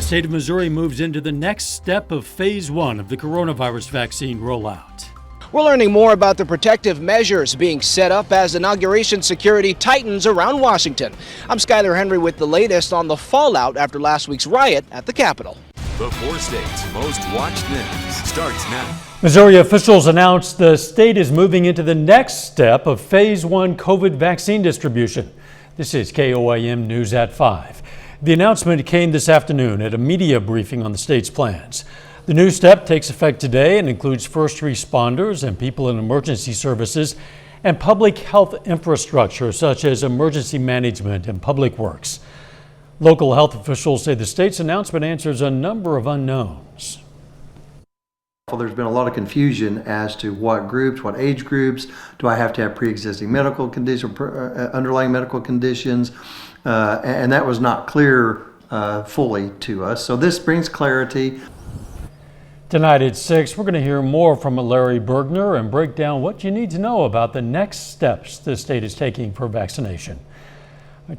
state of Missouri moves into the next step of phase 1 of the coronavirus vaccine rollout. We're learning more about the protective measures being set up as inauguration security tightens around Washington. I'm Skyler Henry with the latest on the fallout after last week's riot at the Capitol. The 4 states' most watched news starts now. Missouri officials announced the state is moving into the next step of phase 1 COVID vaccine distribution. This is KOIM News at 5. The announcement came this afternoon at a media briefing on the state's plans. The new step takes effect today and includes first responders and people in emergency services and public health infrastructure such as emergency management and public works. Local health officials say the state's announcement answers a number of unknowns. Well, there's been a lot of confusion as to what groups, what age groups, do I have to have pre-existing medical conditions, underlying medical conditions, and that was not clear fully to us. So this brings clarity. Tonight at 6, we're going to hear more from Larry Bergner and break down what you need to know about the next steps the state is taking for vaccination.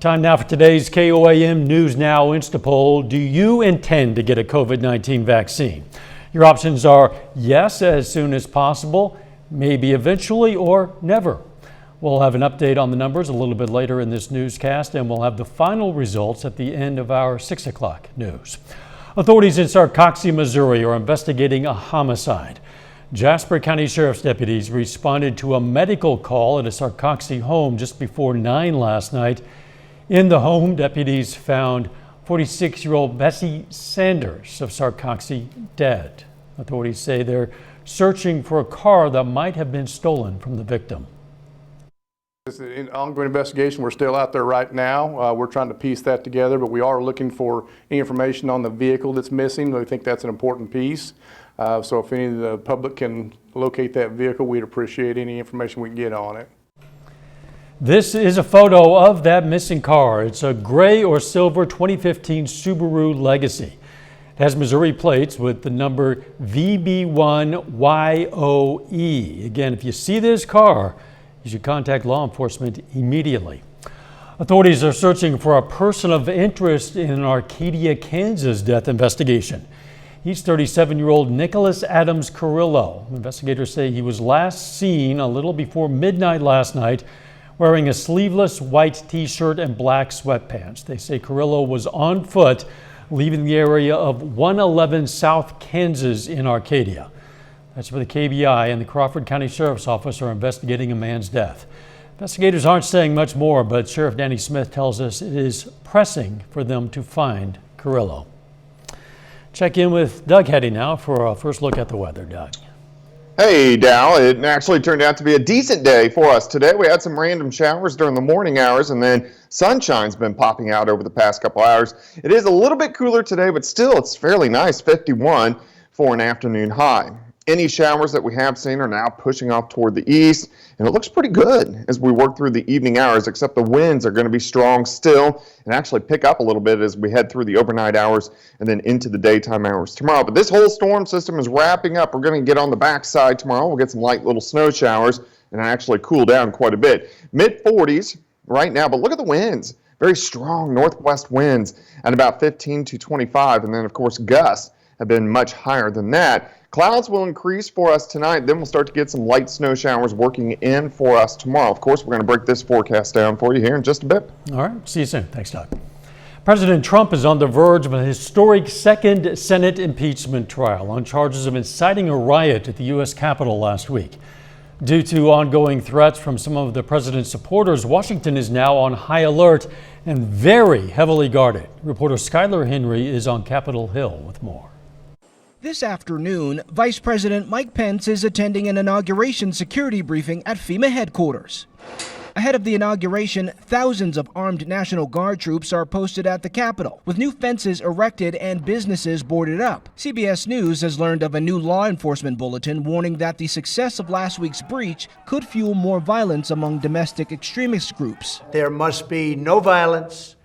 Time now for today's KOIM News Now Instapoll. Do you intend to get a COVID-19 vaccine? Your options are yes, as soon as possible, maybe eventually, or never. We'll have an update on the numbers a little bit later in this newscast, and we'll have the final results at the end of our 6 o'clock news. Authorities in Sarcoxie, Missouri are investigating a homicide. Jasper County Sheriff's deputies responded to a medical call at a Sarcoxie home just before 9 last night. In the home, deputies found 46-year-old Bessie Sanders of Sarcoxie dead. Authorities say they're searching for a car that might have been stolen from the victim. It's an ongoing investigation. We're still out there right now. We're trying to piece that together, but we are looking for any information on the vehicle that's missing. We think that's an important piece. So if any of the public can locate that vehicle, we'd appreciate any information we can get on it. This is a photo of that missing car. It's a gray or silver 2015 Subaru Legacy. It has Missouri plates with the number VB1YOE. Again, if you see this car, you should contact law enforcement immediately. Authorities are searching for a person of interest in an Arcadia, Kansas death investigation. He's 37-year-old Nicholas Adams Carrillo. Investigators say he was last seen a little before midnight last night wearing a sleeveless white t-shirt and black sweatpants. They say Carrillo was on foot leaving the area of 111 South Kansas in Arcadia. That's where the KBI and the Crawford County Sheriff's Office are investigating a man's death. Investigators aren't saying much more, but Sheriff Danny Smith tells us it is pressing for them to find Carrillo. Check in with Doug Heddy now for a first look at the weather. Doug. Hey, Dow. It actually turned out to be a decent day for us today. We had some random showers during the morning hours, and then sunshine's been popping out over the past couple hours. It is a little bit cooler today, but still it's fairly nice, 51 for an afternoon high. Any showers that we have seen are now pushing off toward the east, and it looks pretty good as we work through the evening hours, except the winds are going to be strong still and actually pick up a little bit as we head through the overnight hours and then into the daytime hours tomorrow. But this whole storm system is wrapping up. We're going to get on the backside tomorrow. We'll get some light little snow showers and actually cool down quite a bit. Mid-40s right now, but look at the winds. Very strong northwest winds at about 15 to 25, and then, of course, gusts have been much higher than that. Clouds will increase for us tonight, then we'll start to get some light snow showers working in for us tomorrow. Of course, we're going to break this forecast down for you here in just a bit. All right, see you soon. Thanks, Doug. President Trump is on the verge of a historic second Senate impeachment trial on charges of inciting a riot at the U.S. Capitol last week. Due to ongoing threats from some of the president's supporters, Washington is now on high alert and very heavily guarded. Reporter Skyler Henry is on Capitol Hill with more. This afternoon, Vice President Mike Pence is attending an inauguration security briefing at FEMA headquarters. Ahead of the inauguration, thousands of armed National Guard troops are posted at the Capitol, with new fences erected and businesses boarded up. CBS News has learned of a new law enforcement bulletin warning that the success of last week's breach could fuel more violence among domestic extremist groups. There must be no violence,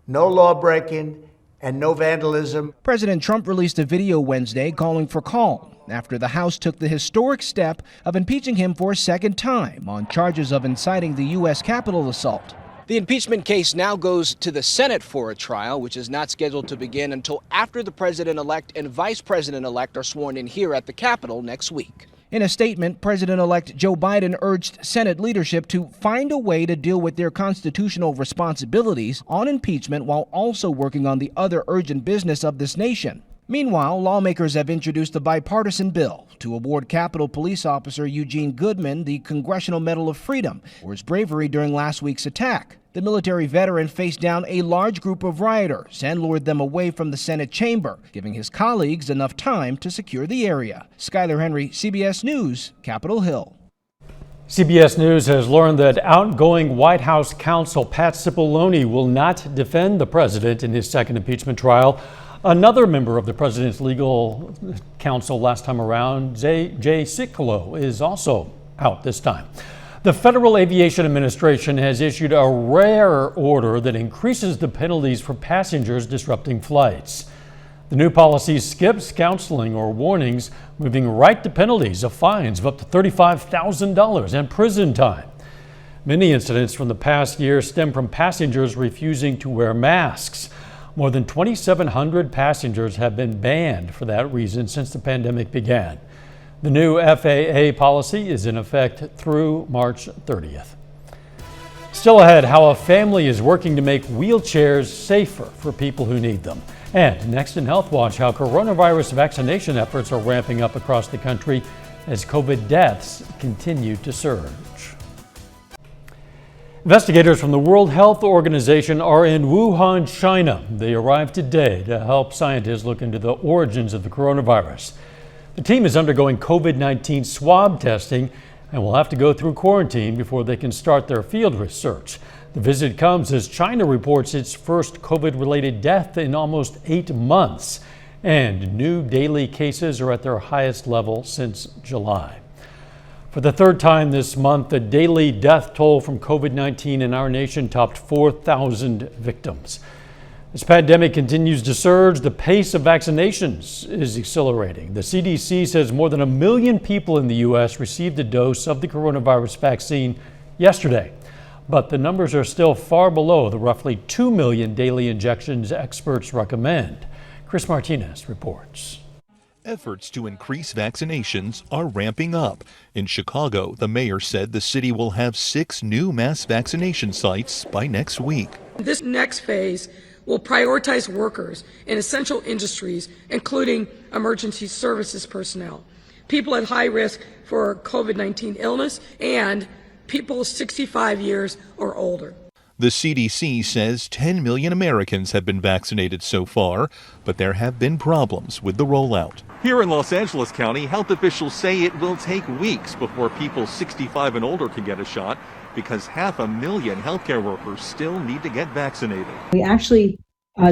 no law breaking, and no vandalism. President Trump released a video Wednesday calling for calm after the House took the historic step of impeaching him for a second time on charges of inciting the U.S. Capitol assault. The impeachment case now goes to the Senate for a trial, which is not scheduled to begin until after the president-elect and vice president-elect are sworn in here at the Capitol next week. In a statement, President-elect Joe Biden urged Senate leadership to find a way to deal with their constitutional responsibilities on impeachment while also working on the other urgent business of this nation. Meanwhile, lawmakers have introduced a bipartisan bill to award Capitol Police Officer Eugene Goodman the Congressional Medal of Freedom for his bravery during last week's attack. The military veteran faced down a large group of rioters and lured them away from the Senate chamber, giving his colleagues enough time to secure the area. Skyler Henry, CBS News, Capitol Hill. CBS News has learned that outgoing White House counsel Pat Cipollone will not defend the president in his second impeachment trial. Another member of the president's legal counsel last time around, Jay Sekulow, is also out this time. The Federal Aviation Administration has issued a rare order that increases the penalties for passengers disrupting flights. The new policy skips counseling or warnings, moving right to penalties of fines of up to $35,000 and prison time. Many incidents from the past year stem from passengers refusing to wear masks. More than 2,700 passengers have been banned for that reason since the pandemic began. The new FAA policy is in effect through March 30th. Still ahead, how a family is working to make wheelchairs safer for people who need them. And next in Health Watch, how coronavirus vaccination efforts are ramping up across the country as COVID deaths continue to surge. Investigators from the World Health Organization are in Wuhan, China. They arrived today to help scientists look into the origins of the coronavirus. The team is undergoing COVID-19 swab testing and will have to go through quarantine before they can start their field research. The visit comes as China reports its first COVID-related death in almost 8 months, and new daily cases are at their highest level since July. For the third time this month, the daily death toll from COVID-19 in our nation topped 4,000 victims. As pandemic continues to surge, the pace of vaccinations is accelerating. The CDC says more than 1 million people in the U.S. received a dose of the coronavirus vaccine yesterday. But the numbers are still far below the roughly 2 million daily injections experts recommend. Chris Martinez reports. Efforts to increase vaccinations are ramping up. In Chicago, the mayor said the city will have 6 new mass vaccination sites by next week. This next phase will prioritize workers in essential industries, including emergency services personnel, people at high risk for COVID-19 illness, and people 65 years or older. The CDC says 10 million Americans have been vaccinated so far, but there have been problems with the rollout. Here in Los Angeles County, health officials say it will take weeks before people 65 and older can get a shot because 500,000 healthcare workers still need to get vaccinated. We actually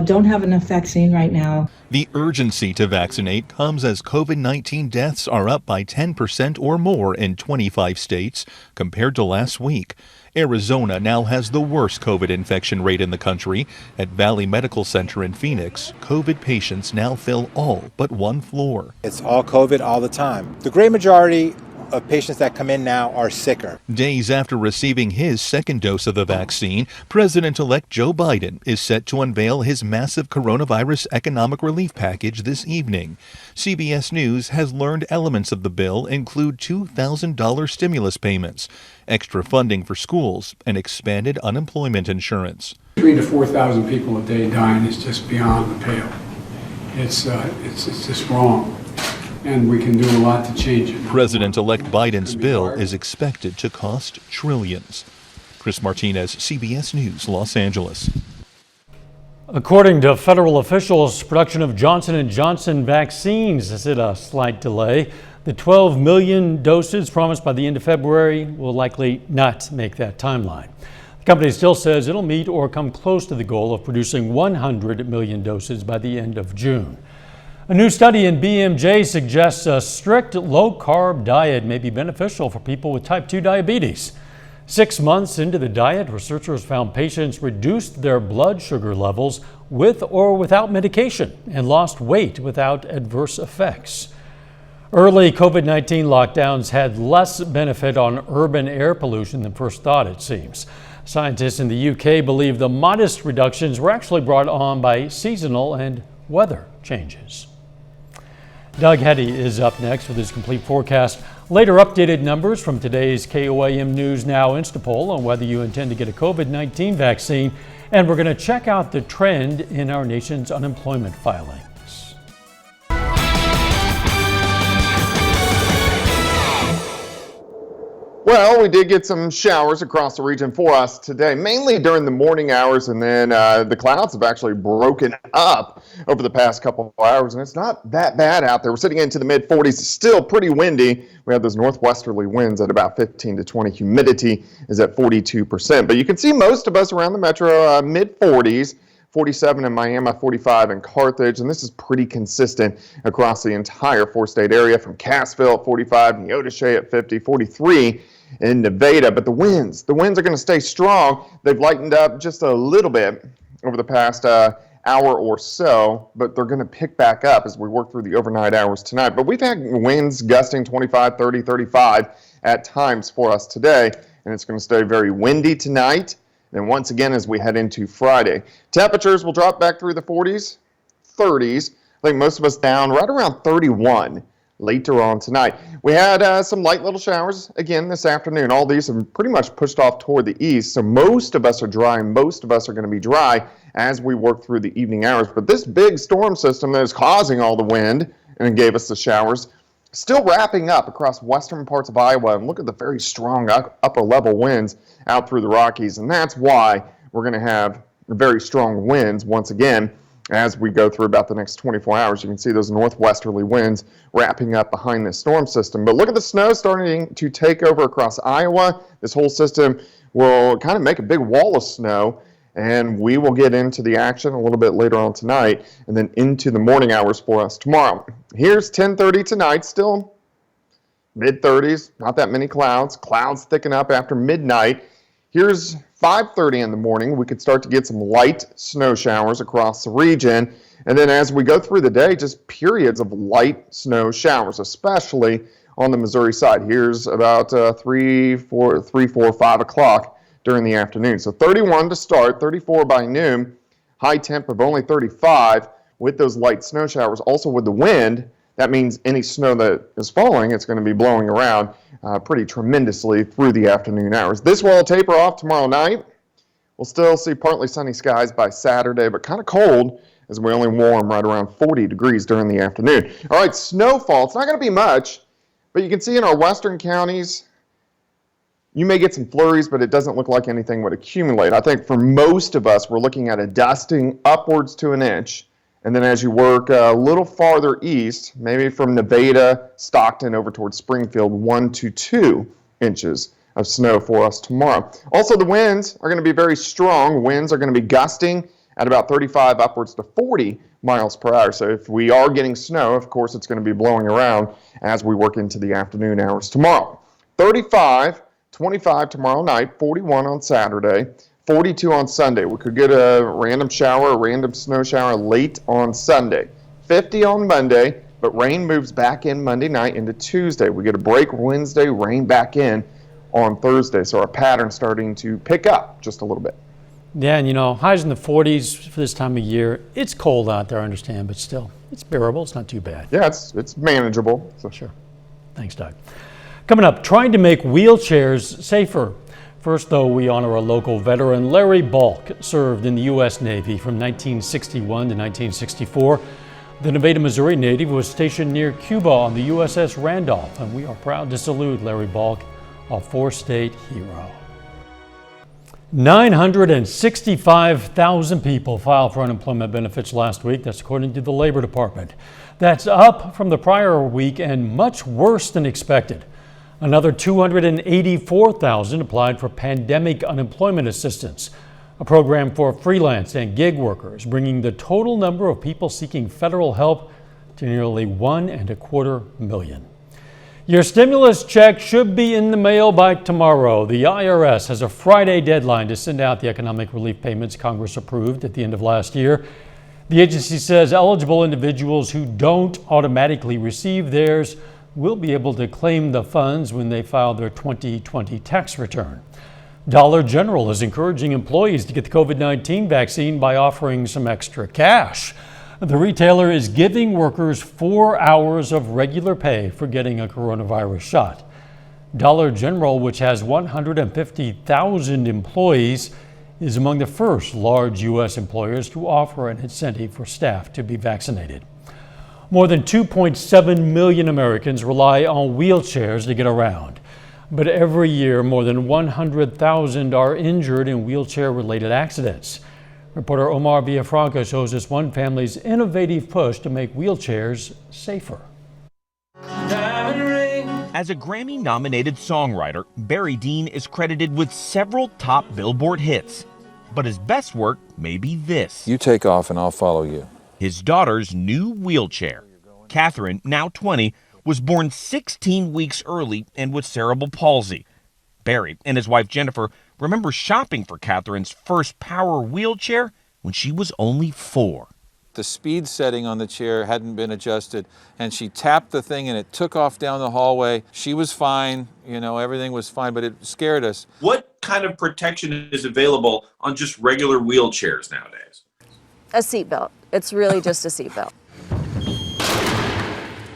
don't have enough vaccine right now. The urgency to vaccinate comes as COVID-19 deaths are up by 10% or more in 25 states compared to last week. Arizona now has the worst COVID infection rate in the country. At Valley Medical Center in Phoenix, COVID patients now fill all but one floor. It's all COVID all the time. The great majority of patients that come in now are sicker. Days after receiving his second dose of the vaccine, President-elect Joe Biden is set to unveil his massive coronavirus economic relief package this evening. CBS News has learned elements of the bill include $2,000 stimulus payments, extra funding for schools, and expanded unemployment insurance. 3,000 to 4,000 people a day dying is just beyond the pale. It's just wrong. And we can do a lot to change it. President-elect Biden's bill is expected to cost trillions. Chris Martinez, CBS News, Los Angeles. According to federal officials, production of Johnson & Johnson vaccines is at a slight delay. The 12 million doses promised by the end of February will likely not make that timeline. The company still says it'll meet or come close to the goal of producing 100 million doses by the end of June. A new study in BMJ suggests a strict low-carb diet may be beneficial for people with type 2 diabetes. 6 months into the diet, researchers found patients reduced their blood sugar levels with or without medication and lost weight without adverse effects. Early COVID-19 lockdowns had less benefit on urban air pollution than first thought, it seems. Scientists in the UK believe the modest reductions were actually brought on by seasonal and weather changes. Doug Hetty is up next with his complete forecast. Later, updated numbers from today's KOAM News Now Instapoll on whether you intend to get a COVID-19 vaccine. And we're going to check out the trend in our nation's unemployment filings. Well, we did get some showers across the region for us today, mainly during the morning hours, and then the clouds have actually broken up over the past couple of hours, and it's not that bad out there. We're sitting into the mid-40s, still pretty windy. We have those northwesterly winds at about 15 to 20. Humidity is at 42%, but you can see most of us around the metro mid-40s. 47 in Miami, 45 in Carthage, and this is pretty consistent across the entire four-state area, from Cassville at 45, Neodesha at 50, 43 in Nevada. But the winds are going to stay strong. They've lightened up just a little bit over the past hour or so, but they're going to pick back up as we work through the overnight hours tonight. But we've had winds gusting 25, 30, 35 at times for us today, and it's going to stay very windy tonight. And once again, as we head into Friday, temperatures will drop back through the 40s, 30s. I think most of us down right around 31 later on tonight. We had some light little showers again this afternoon. All these have pretty much pushed off toward the east, so most of us are dry. Most of us are going to be dry as we work through the evening hours. But this big storm system that is causing all the wind and gave us the showers, still wrapping up across western parts of Iowa, and look at the very strong upper level winds out through the Rockies, and that's why we're going to have very strong winds once again as we go through about the next 24 hours. You can see those northwesterly winds wrapping up behind this storm system. But look at the snow starting to take over across Iowa. This whole system will kind of make a big wall of snow, and we will get into the action a little bit later on tonight and then into the morning hours for us tomorrow. Here's 10:30 tonight, still mid-30s, not that many clouds. Clouds thicken up after midnight. Here's 5:30 in the morning. We could start to get some light snow showers across the region. And then as we go through the day, just periods of light snow showers, especially on the Missouri side. Here's about 3, 4, 5 o'clock during the afternoon. So 31 to start, 34 by noon, high temp of only 35 with those light snow showers. Also with the wind, that means any snow that is falling, it's going to be blowing around pretty tremendously through the afternoon hours. This will taper off tomorrow night. We'll still see partly sunny skies by Saturday, but kind of cold as we only warm right around 40 degrees during the afternoon. All right, snowfall. It's not going to be much, but you can see in our western counties, you may get some flurries, but it doesn't look like anything would accumulate. I think for most of us, we're looking at a dusting upwards to an inch. And then as you work a little farther east, maybe from Nevada, Stockton, over towards Springfield, 1 to 2 inches of snow for us tomorrow. Also, the winds are going to be very strong. Winds are going to be gusting at about 35 upwards to 40 miles per hour. So if we are getting snow, of course, it's going to be blowing around as we work into the afternoon hours tomorrow. 35, 25 tomorrow night, 41 on Saturday, 42 on Sunday. We could get a random shower, a random snow shower late on Sunday. 50 on Monday, but rain moves back in Monday night into Tuesday. We get a break Wednesday, rain back in on Thursday. So our pattern's starting to pick up just a little bit. Yeah, and you know, highs in the 40s for this time of year. It's cold out there, I understand, but still, it's bearable. It's not too bad. Yeah, it's manageable. So. Sure. Thanks, Doug. Coming up, trying to make wheelchairs safer. First, though, we honor a local veteran. Larry Balk served in the U.S. Navy from 1961 to 1964. The Nevada, Missouri native was stationed near Cuba on the USS Randolph, and we are proud to salute Larry Balk, a four-state hero. 965,000 people filed for unemployment benefits last week. That's according to the Labor Department. That's up from the prior week and much worse than expected. Another 284,000 applied for pandemic unemployment assistance, a program for freelance and gig workers, bringing the total number of people seeking federal help to nearly 1.25 million. Your stimulus check should be in the mail by tomorrow. The IRS has a Friday deadline to send out the economic relief payments Congress approved at the end of last year. The agency says eligible individuals who don't automatically receive theirs will be able to claim the funds when they file their 2020 tax return. Dollar General is encouraging employees to get the COVID-19 vaccine by offering some extra cash. The retailer is giving workers 4 hours of regular pay for getting a coronavirus shot. Dollar General, which has 150,000 employees, is among the first large U.S. employers to offer an incentive for staff to be vaccinated. More than 2.7 million Americans rely on wheelchairs to get around. But every year, more than 100,000 are injured in wheelchair-related accidents. Reporter Omar Villafranca shows us one family's innovative push to make wheelchairs safer. As a Grammy-nominated songwriter, Barry Dean is credited with several top Billboard hits. But his best work may be this. You take off and I'll follow you. His daughter's new wheelchair. Catherine, now 20, was born 16 weeks early and with cerebral palsy. Barry and his wife Jennifer remember shopping for Catherine's first power wheelchair when she was only 4. The speed setting on the chair hadn't been adjusted, and she tapped the thing and it took off down the hallway. She was fine, everything was fine, but it scared us. What kind of protection is available on just regular wheelchairs nowadays? A seatbelt. It's really just a seatbelt.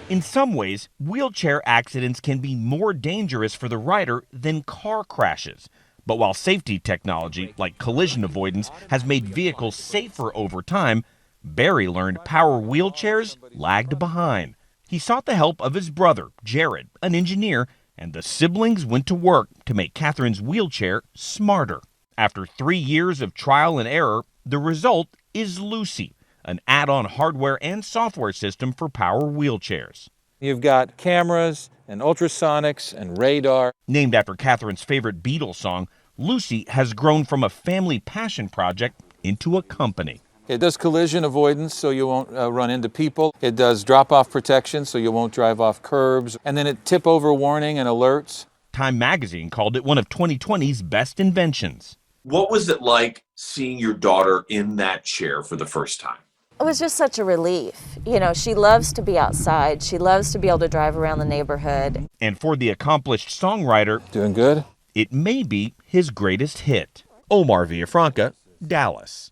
In some ways, wheelchair accidents can be more dangerous for the rider than car crashes. But while safety technology, like collision avoidance, has made vehicles safer over time, Barry learned power wheelchairs lagged behind. He sought the help of his brother, Jared, an engineer, and the siblings went to work to make Catherine's wheelchair smarter. After 3 years of trial and error, the result is Lucy, an add-on hardware and software system for power wheelchairs. You've got cameras and ultrasonics and radar. Named after Catherine's favorite Beatles song, Lucy has grown from a family passion project into a company. It does collision avoidance so you won't run into people. It does drop-off protection so you won't drive off curbs. And then it tip-over warning and alerts. Time magazine called it one of 2020's best inventions. What was it like seeing your daughter in that chair for the first time? It was just such a relief. She loves to be outside. She loves to be able to drive around the neighborhood. And for the accomplished songwriter, doing good, it may be his greatest hit. Omar Villafranca, Dallas.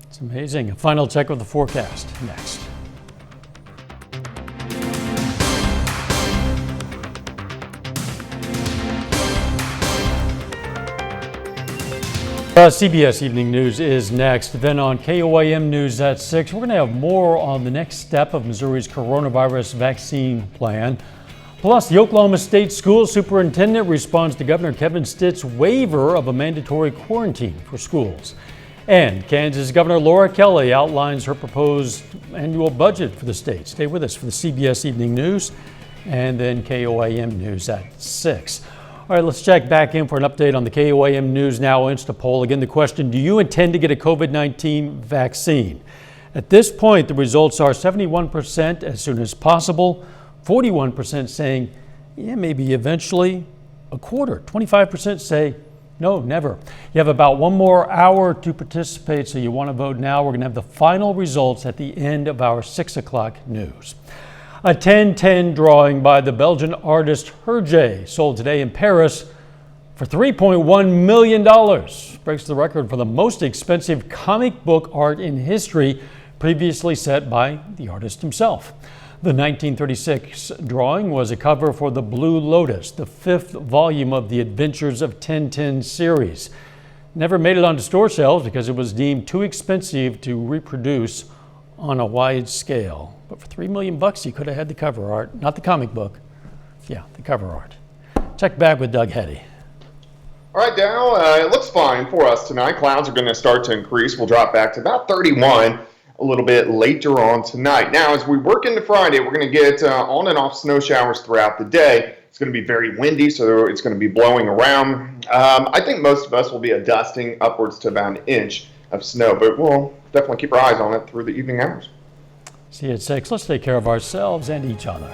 It's amazing. A final check of the forecast next. CBS Evening News is next. Then on KOAM News at 6, we're going to have more on the next step of Missouri's coronavirus vaccine plan. Plus, the Oklahoma State School Superintendent responds to Governor Kevin Stitt's waiver of a mandatory quarantine for schools. And Kansas Governor Laura Kelly outlines her proposed annual budget for the state. Stay with us for the CBS Evening News and then KOAM News at 6. All right, let's check back in for an update on the KOAM News Now Insta poll. Again, the question, do you intend to get a COVID-19 vaccine? At this point, the results are 71% as soon as possible, 41% saying, yeah, maybe eventually, a quarter, 25% say, no, never. You have about 1 more hour to participate, so you want to vote now. We're going to have the final results at the end of our 6 o'clock news. A 1010 drawing by the Belgian artist Hergé sold today in Paris for $3.1 million. Breaks the record for the most expensive comic book art in history, previously set by the artist himself. The 1936 drawing was a cover for The Blue Lotus, the 5th volume of the Adventures of Tintin series. Never made it onto store shelves because it was deemed too expensive to reproduce on a wide scale. But for $3 million, you could have had the cover art, not the comic book. Yeah, the cover art. Check back with Doug Heddy. All right, Dow, it looks fine for us tonight. Clouds are going to start to increase. We'll drop back to about 31 a little bit later on tonight. Now, as we work into Friday, we're going to get on and off snow showers throughout the day. It's going to be very windy, so it's going to be blowing around. I think most of us will be dusting upwards to about an inch of snow, but we'll definitely keep our eyes on it through the evening hours. See you at 6. Let's take care of ourselves and each other.